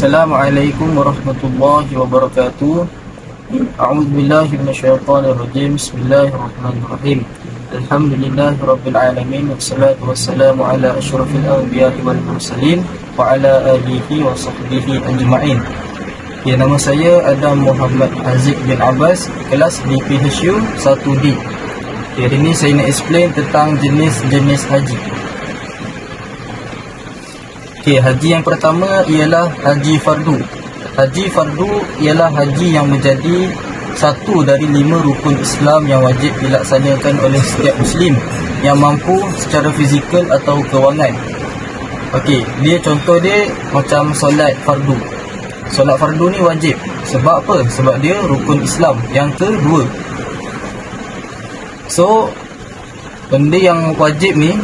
Assalamualaikum warahmatullahi wabarakatuh. A'udzubillahi minasyaitonirrajim. Bismillahirrahmanirrahim. Alhamdulillahirabbil alamin wassalatu wassalamu ala asyrafil anbiya'i wal mursalin wa ala alihi wa sahbihi ajma'in. Ya, nama saya Adam Muhammad Haziq bin Abbas, kelas di PHU 1D. Hari ini saya nak explain tentang jenis-jenis haji. Haji yang pertama ialah haji fardu. Haji fardu ialah haji yang menjadi satu dari 5 rukun Islam yang wajib dilaksanakan oleh setiap Muslim yang mampu secara fizikal atau kewangan. Dia contoh dia macam solat fardu. Solat fardu ni wajib. Sebab apa? Sebab dia rukun Islam yang kedua. So, benda yang wajib ni,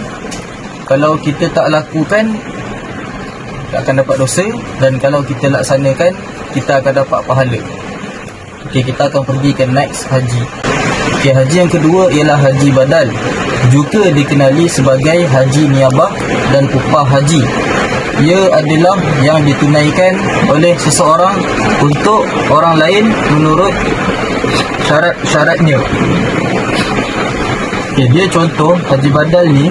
kalau kita tak lakukan, tak akan dapat dosa, dan kalau kita laksanakan, kita akan dapat pahala. Kita akan pergi ke next haji. Haji yang kedua ialah haji badal, juga dikenali sebagai haji niabah dan upah haji. Ia adalah yang ditunaikan oleh seseorang untuk orang lain menurut syarat-syaratnya. Dia contoh haji badal ni,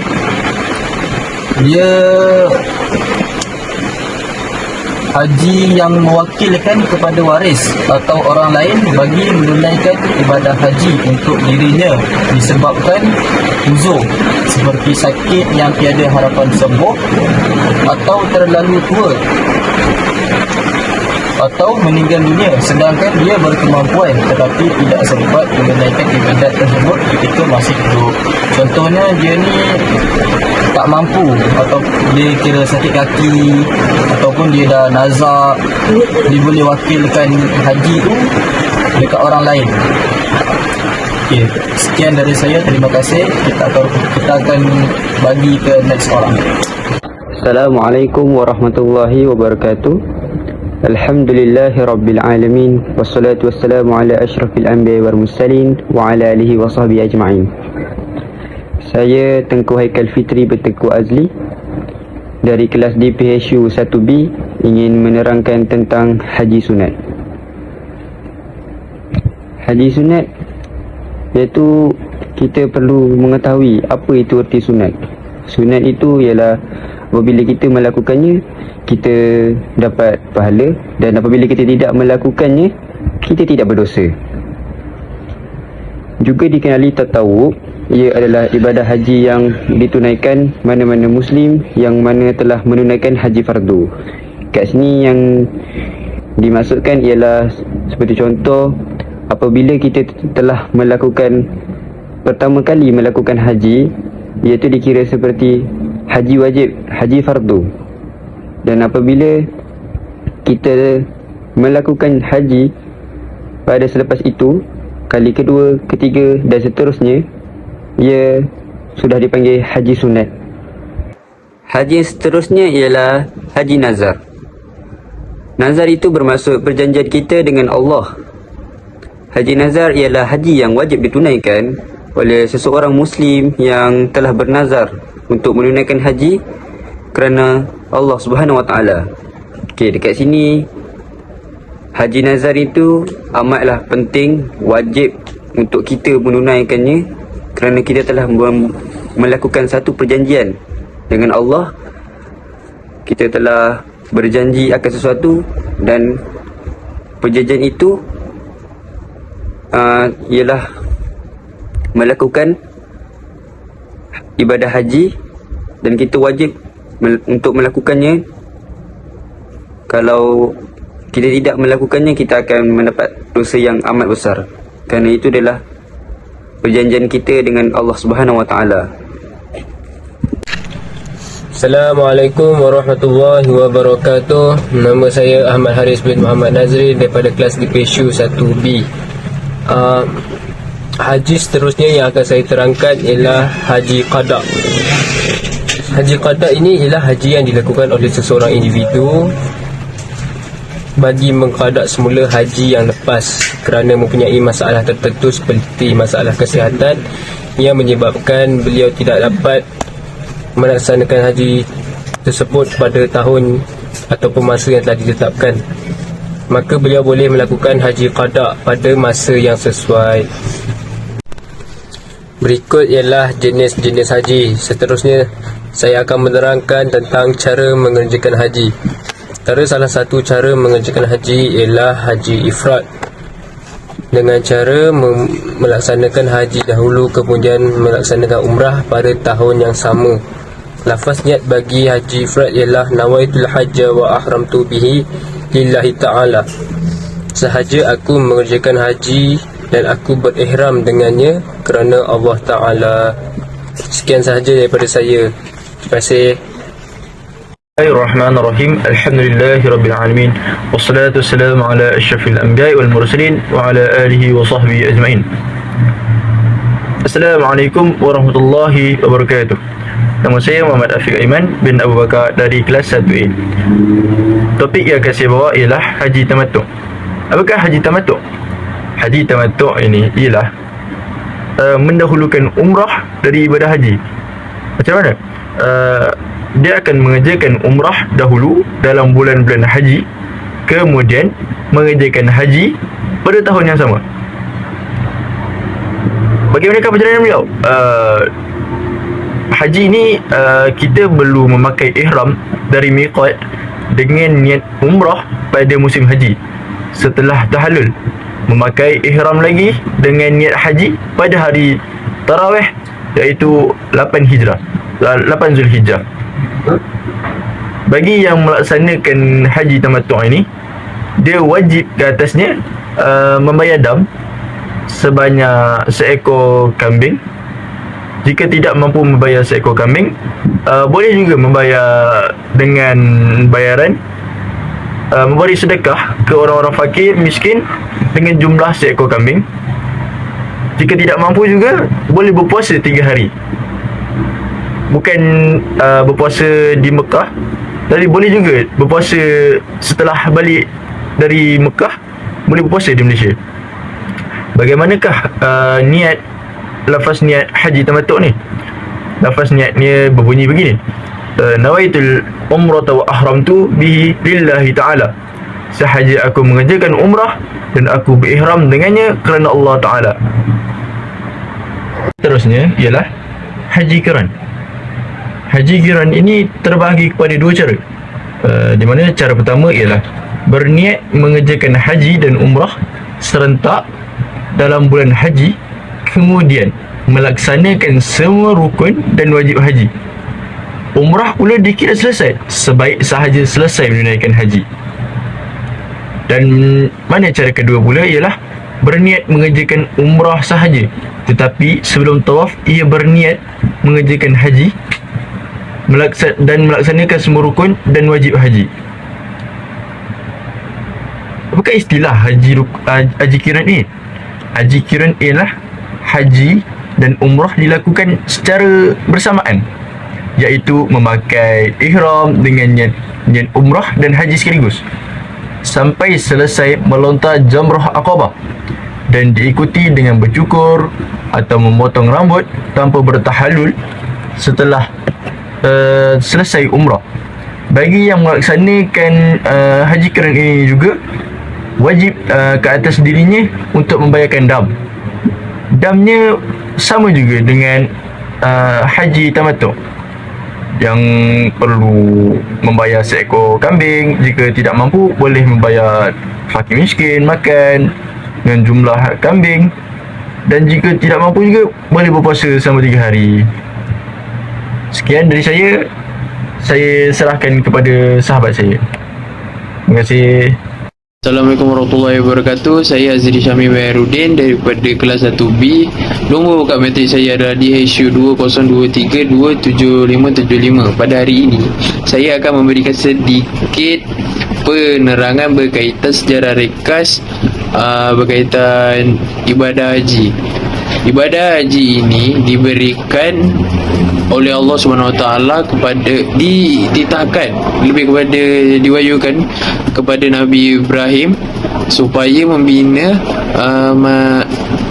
dia haji yang mewakilkan kepada waris atau orang lain bagi menunaikan ibadah haji untuk dirinya disebabkan uzur seperti sakit yang tiada harapan sembuh, atau terlalu tua, atau meninggal dunia sedangkan dia berkemampuan tetapi tidak sempat menunaikan ibadat tersebut ketika masih hidup. Contohnya dia ni tak mampu, atau dia kira sakit kaki, ataupun dia dah nazak, dia boleh wakilkan haji tu dekat orang lain. Sekian dari saya, terima kasih. Kita akan bagi ke next orang. Assalamualaikum warahmatullahi wabarakatuh. Alhamdulillahi rabbil alamin, wassalatu wassalamu ala asyrafil anbiya'i wal mursalin wa ala alihi wa sahbihi ajma'in. Saya Tengku Haikal Fitri Berteku Azli dari kelas di PHU 1B, ingin menerangkan tentang haji sunat. Haji sunat iaitu kita perlu mengetahui apa itu erti sunat. Sunat itu ialah apabila kita melakukannya, kita dapat pahala, dan apabila kita tidak melakukannya, kita tidak berdosa. Juga dikenali tatawuf, ia adalah ibadah haji yang ditunaikan mana-mana Muslim yang mana telah menunaikan haji fardu. Kat sini yang dimaksudkan ialah seperti contoh, apabila kita telah melakukan pertama kali melakukan haji, iaitu dikira seperti haji wajib, haji fardu. Dan apabila kita melakukan haji pada selepas itu, kali kedua, ketiga dan seterusnya, ia sudah dipanggil haji sunat. Haji seterusnya ialah haji nazar. Nazar itu bermaksud perjanjian kita dengan Allah. Haji nazar ialah haji yang wajib ditunaikan oleh seseorang Muslim yang telah bernazar untuk menunaikan haji kerana Allah Subhanahu Wa Taala. Dekat sini haji nazar itu amatlah penting, wajib untuk kita menunaikannya kerana kita telah melakukan satu perjanjian dengan Allah. Kita telah berjanji akan sesuatu, dan perjanjian itu ialah melakukan ibadah haji, dan kita wajib untuk melakukannya. Kalau kita tidak melakukannya, kita akan mendapat dosa yang amat besar, kerana itu adalah perjanjian kita dengan Allah Subhanahu Wa Taala. Assalamualaikum warahmatullahi wabarakatuh. Nama saya Ahmad Haris bin Muhammad Nazri daripada kelas di PHU 1B. Haji seterusnya yang akan saya terangkan ialah haji qada. Haji qada ini ialah haji yang dilakukan oleh seseorang individu bagi mengqada semula haji yang lepas kerana mempunyai masalah tertentu seperti masalah kesihatan yang menyebabkan beliau tidak dapat melaksanakan haji tersebut pada tahun ataupun masa yang telah ditetapkan, maka beliau boleh melakukan haji qada pada masa yang sesuai. Berikut ialah jenis-jenis haji. Seterusnya, saya akan menerangkan tentang cara mengerjakan haji. Antara salah satu cara mengerjakan haji ialah haji ifrad, dengan cara melaksanakan haji dahulu kemudian melaksanakan umrah pada tahun yang sama. Lafaz niat bagi haji ifrad ialah nawaitul hajja wa ahramtu bihi lillahi ta'ala. Sahaja aku mengerjakan haji dan aku berihram dengannya kerana Allah Ta'ala. Sekian sahaja daripada saya. Terima kasih. Bismillahirrahmanirrahim. Alhamdulillahirabbil alamin. Wassalatu wassalamu ala asyrafil anbiya'i wal mursalin wa ala alihi wa sahbihi ajmain. Assalamualaikum warahmatullahi wabarakatuh. Nama saya Muhammad Afiq Aiman bin Abu Bakar dari kelas 1A. Topik yang akan saya bawa ialah haji tamattu'. Apakah haji tamattu'? Haji tamattu' ini ialah mendahulukan umrah dari ibadah haji. Macam mana? Dia akan mengerjakan umrah dahulu dalam bulan-bulan haji, kemudian mengerjakan haji pada tahun yang sama. Bagaimanakah perjalanan beliau? Haji ni kita perlu memakai ihram dari miqat dengan niat umrah pada musim haji. Setelah tahallul, memakai ihram lagi dengan niat haji pada hari tarawih, iaitu 8 Zulhijjah. Bagi yang melaksanakan haji tamattu' ini, dia wajib ke atasnya membayar dam sebanyak seekor kambing. Jika tidak mampu membayar seekor kambing, boleh juga membayar dengan bayaran memberi sedekah ke orang-orang fakir, miskin dengan jumlah seekor kambing. Jika tidak mampu juga, boleh berpuasa 3 hari. Bukan berpuasa di Mekah, tapi boleh juga berpuasa setelah balik dari Mekah, boleh berpuasa di Malaysia. Bagaimanakah lafaz niat haji tamattu' ni? Lafaz niatnya berbunyi begini: nawaitul umrata wa ahramtu bihi lillahi ta'ala. Sahaja aku mengerjakan umrah dan aku berihram dengannya kerana Allah Ta'ala. Terusnya ialah haji qiran. Haji qiran ini terbahagi kepada 2 cara. Di mana cara pertama ialah berniat mengerjakan haji dan umrah serentak dalam bulan haji, kemudian melaksanakan semua rukun dan wajib haji. Umrah pula dikira selesai sebaik sahaja selesai menunaikan haji. Dan mana cara kedua pula ialah berniat mengerjakan umrah sahaja, tetapi sebelum tawaf ia berniat mengerjakan haji dan melaksanakan semua rukun dan wajib haji. Apakah istilah haji qiran ini? Haji qiran ialah haji dan umrah dilakukan secara bersamaan, iaitu memakai ihram dengan niat umrah dan haji sekaligus sampai selesai melontar jamrah Aqabah, dan diikuti dengan bercukur atau memotong rambut tanpa bertahallul setelah selesai umrah. Bagi yang melaksanakan haji qiran ini juga wajib ke atas dirinya untuk membayarkan dam. Damnya sama juga dengan haji tamattu', yang perlu membayar seekor kambing. Jika tidak mampu, boleh membayar fakir miskin makan dengan jumlah kambing. Dan jika tidak mampu juga, boleh berpuasa selama 3 hari. Sekian dari saya serahkan kepada sahabat saya. Terima kasih. Assalamualaikum warahmatullahi wabarakatuh. Saya Azri Syamil Baharudin daripada kelas 1B. Nombor buka matrik saya adalah DHU 2023277575. Pada hari ini, saya akan memberikan sedikit penerangan berkaitan sejarah ringkas berkaitan ibadah haji. Ibadah haji ini diberikan oleh Allah SWT kepada dititahkan, lebih kepada diwahyukan kepada Nabi Ibrahim supaya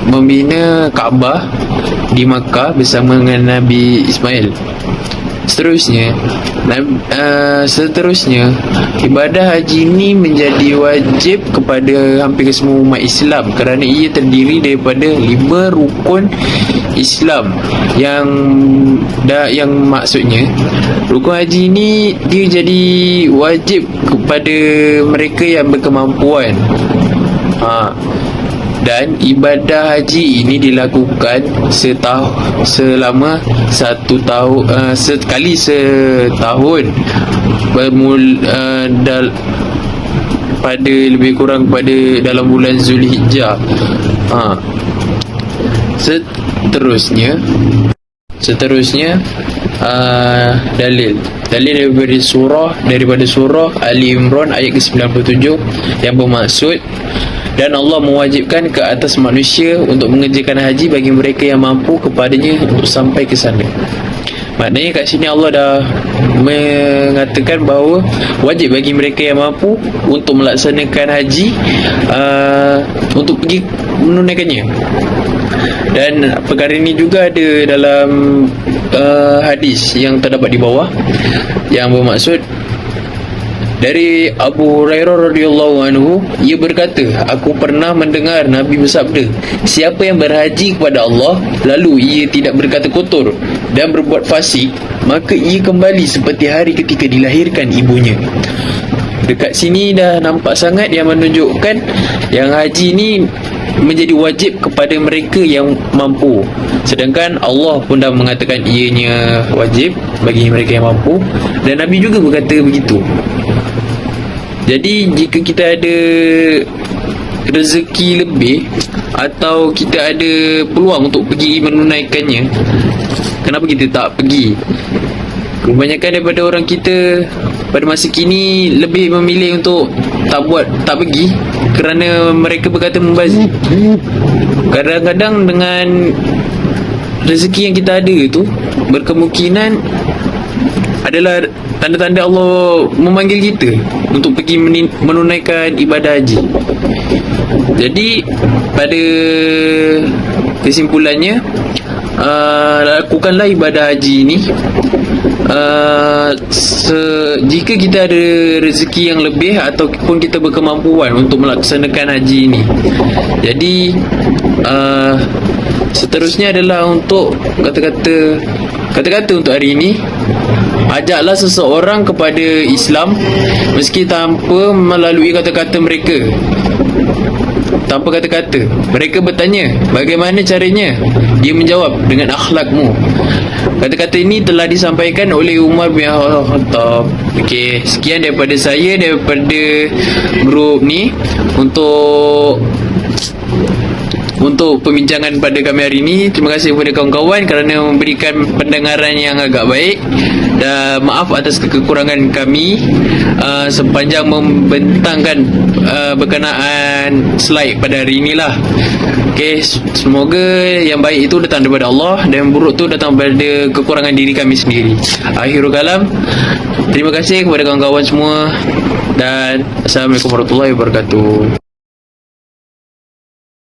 membina Kaabah di Makkah bersama dengan Nabi Ismail. Seterusnya ibadah haji ini menjadi wajib kepada hampir semua umat Islam kerana ia terdiri daripada 5 rukun Islam yang maksudnya rukun haji ini dia jadi wajib kepada mereka yang berkemampuan. Dan ibadah haji ini dilakukan selama 1 tahun, sekali setahun, pada lebih kurang pada dalam bulan Zulhijjah. Seterusnya dalil daripada surah Ali Imran ayat ke-97 yang bermaksud, dan Allah mewajibkan ke atas manusia untuk mengerjakan haji bagi mereka yang mampu kepadanya untuk sampai ke sana. Maknanya kat sini Allah dah mengatakan bahawa wajib bagi mereka yang mampu untuk melaksanakan haji, untuk pergi menunaikannya. Dan perkara ini juga ada dalam hadis yang terdapat di bawah yang bermaksud dari Abu Hurairah radhiyallahu anhu, ia berkata, aku pernah mendengar Nabi bersabda, siapa yang berhaji kepada Allah lalu ia tidak berkata kotor dan berbuat fasik, maka ia kembali seperti hari ketika dilahirkan ibunya. Dekat sini dah nampak sangat yang menunjukkan yang haji ni menjadi wajib kepada mereka yang mampu. Sedangkan Allah pun dah mengatakan ianya wajib bagi mereka yang mampu, dan Nabi juga berkata begitu. Jadi jika kita ada rezeki lebih atau kita ada peluang untuk pergi menunaikannya, kenapa kita tak pergi? Kebanyakan daripada orang kita pada masa kini lebih memilih untuk tak pergi kerana mereka berkata membazir. Kadang-kadang dengan rezeki yang kita ada itu berkemungkinan adalah tanda-tanda Allah memanggil kita untuk pergi menunaikan ibadah haji. Jadi pada kesimpulannya, lakukanlah ibadah haji ini jika kita ada rezeki yang lebih ataupun kita berkemampuan untuk melaksanakan haji ini. Jadi seterusnya adalah untuk kata-kata untuk hari ini. Ajaklah seseorang kepada Islam meski tanpa melalui kata-kata mereka. Tanpa kata-kata. Mereka bertanya, bagaimana caranya? Dia menjawab, dengan akhlakmu. Kata-kata ini telah disampaikan oleh Umar bin Khattab. Okey, sekian daripada saya, daripada grup ni untuk perbincangan pada kami hari ini. Terima kasih kepada kawan-kawan kerana memberikan pendengaran yang agak baik, dan maaf atas kekurangan kami sepanjang membentangkan berkenaan slide pada hari inilah. Okey, semoga yang baik itu datang daripada Allah dan yang buruk itu datang daripada kekurangan diri kami sendiri. Akhirul kalam, terima kasih kepada kawan-kawan semua dan Assalamualaikum warahmatullahi wabarakatuh.